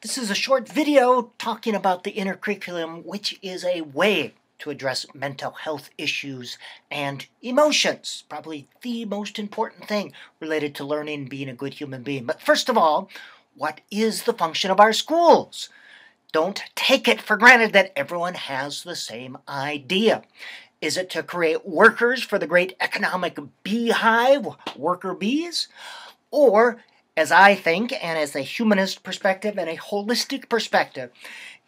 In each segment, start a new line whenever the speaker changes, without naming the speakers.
This is a short video talking about the inner curriculum, which is a way to address mental health issues and emotions. Probably the most important thing related to learning and being a good human being. But first of all, what is the function of our schools? Don't take it for granted that everyone has the same idea. Is it to create workers for the great economic beehive, worker bees? Or, as I think, and as a humanist perspective and a holistic perspective,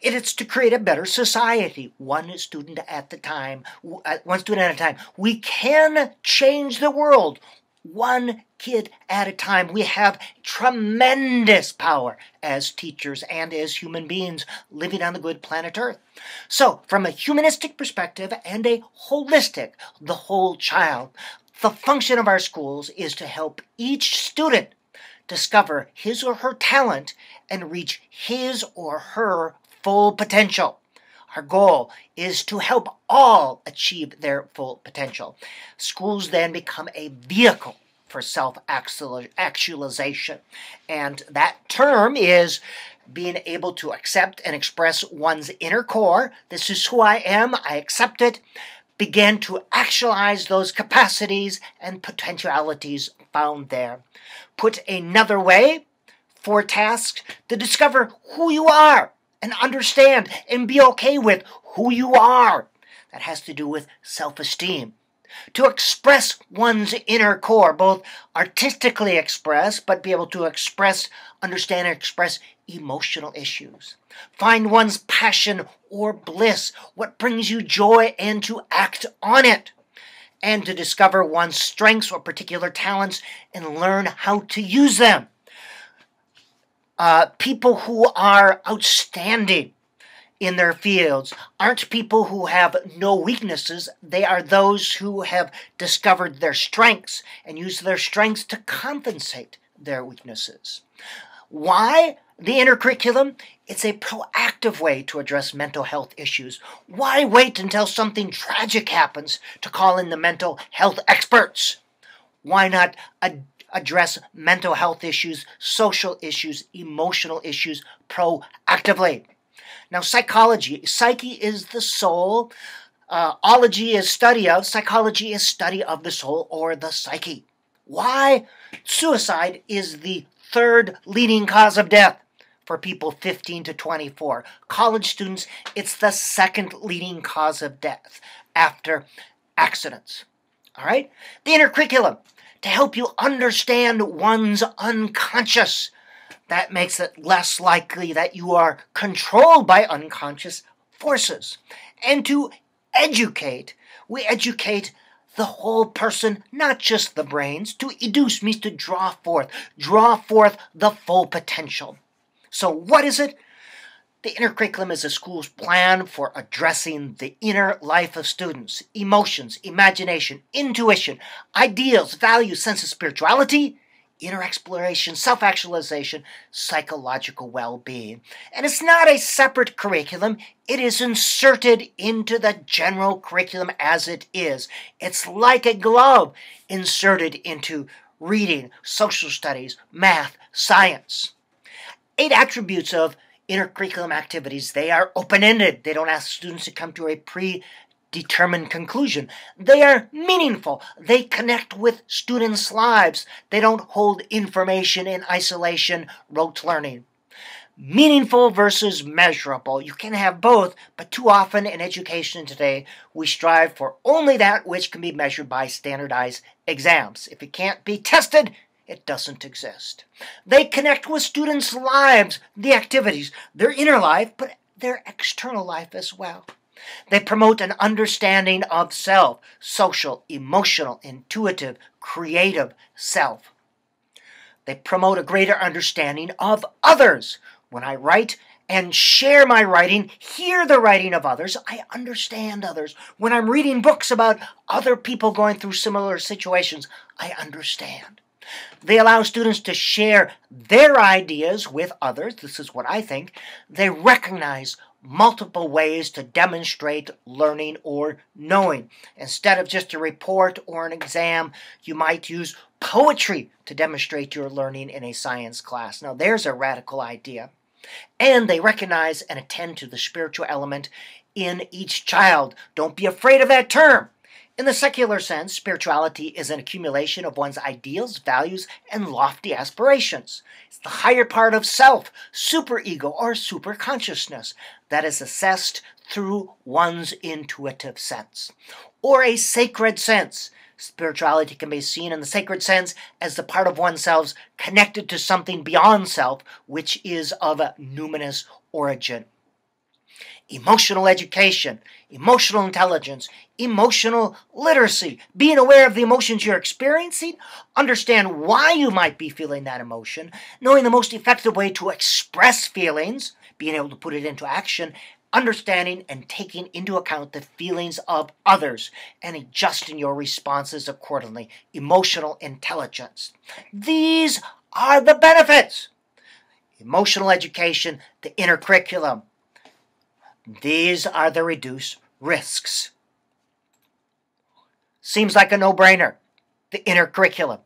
it is to create a better society, one student at a time. We can change the world, one kid at a time. We have tremendous power as teachers and as human beings living on the good planet Earth. So, from a humanistic perspective and a holistic, the whole child, the function of our schools is to help each student discover his or her talent and reach his or her full potential. Our goal is to help all achieve their full potential. Schools then become a vehicle for self-actualization. And that term is being able to accept and express one's inner core. This is who I am. I accept it. Begin to actualize those capacities and potentialities found there. Put another way, 4 tasks to discover who you are and understand and be okay with who you are. That has to do with self-esteem. To express one's inner core, both artistically express, but be able to express, understand, and express emotional issues. Find one's passion or bliss, what brings you joy, and to act on it. And to discover one's strengths or particular talents and learn how to use them. People who are outstanding in their fields aren't people who have no weaknesses. They are those who have discovered their strengths and use their strengths to compensate their weaknesses. Why the inner curriculum? It's a proactive way to address mental health issues. Why wait until something tragic happens to call in the mental health experts? Why not address mental health issues, social issues, emotional issues proactively? Now, psychology. Psyche is the soul. Ology is study of. Psychology is study of the soul or the psyche. Why? Suicide is the 3rd leading cause of death for people 15 to 24. College students, it's the 2nd leading cause of death after accidents. All right? The inner curriculum, to help you understand one's unconscious. That makes it less likely that you are controlled by unconscious forces. And to educate, we educate the whole person, not just the brains. To educe means to draw forth the full potential. So what is it? The inner curriculum is a school's plan for addressing the inner life of students, emotions, imagination, intuition, ideals, values, sense of spirituality, inner exploration, self-actualization, psychological well-being. And it's not a separate curriculum. It is inserted into the general curriculum as it is. It's like a glove inserted into reading, social studies, math, science. 8 attributes of inner curriculum activities. They are open-ended. They don't ask students to come to a predetermined conclusion. They are meaningful. They connect with students' lives. They don't hold information in isolation, rote learning. Meaningful versus measurable. You can have both, but too often in education today, we strive for only that which can be measured by standardized exams. If it can't be tested, it doesn't exist. They connect with students' lives, the activities, their inner life, but their external life as well. They promote an understanding of self, social, emotional, intuitive, creative self. They promote a greater understanding of others. When I write and share my writing, hear the writing of others, I understand others. When I'm reading books about other people going through similar situations, I understand. They allow students to share their ideas with others. This is what I think. They recognize multiple ways to demonstrate learning or knowing. Instead of just a report or an exam, you might use poetry to demonstrate your learning in a science class. Now, there's a radical idea. And they recognize and attend to the spiritual element in each child. Don't be afraid of that term. In the secular sense, spirituality is an accumulation of one's ideals, values, and lofty aspirations. It's the higher part of self, superego, or superconsciousness that is assessed through one's intuitive sense. Or a sacred sense. Spirituality can be seen in the sacred sense as the part of oneself connected to something beyond self, which is of a numinous origin. Emotional education, emotional intelligence, emotional literacy, being aware of the emotions you're experiencing, understand why you might be feeling that emotion, knowing the most effective way to express feelings, being able to put it into action, understanding and taking into account the feelings of others and adjusting your responses accordingly. Emotional intelligence. These are the benefits. Emotional education, the inner curriculum. These are the reduced risks. Seems like a no-brainer. The inner curriculum.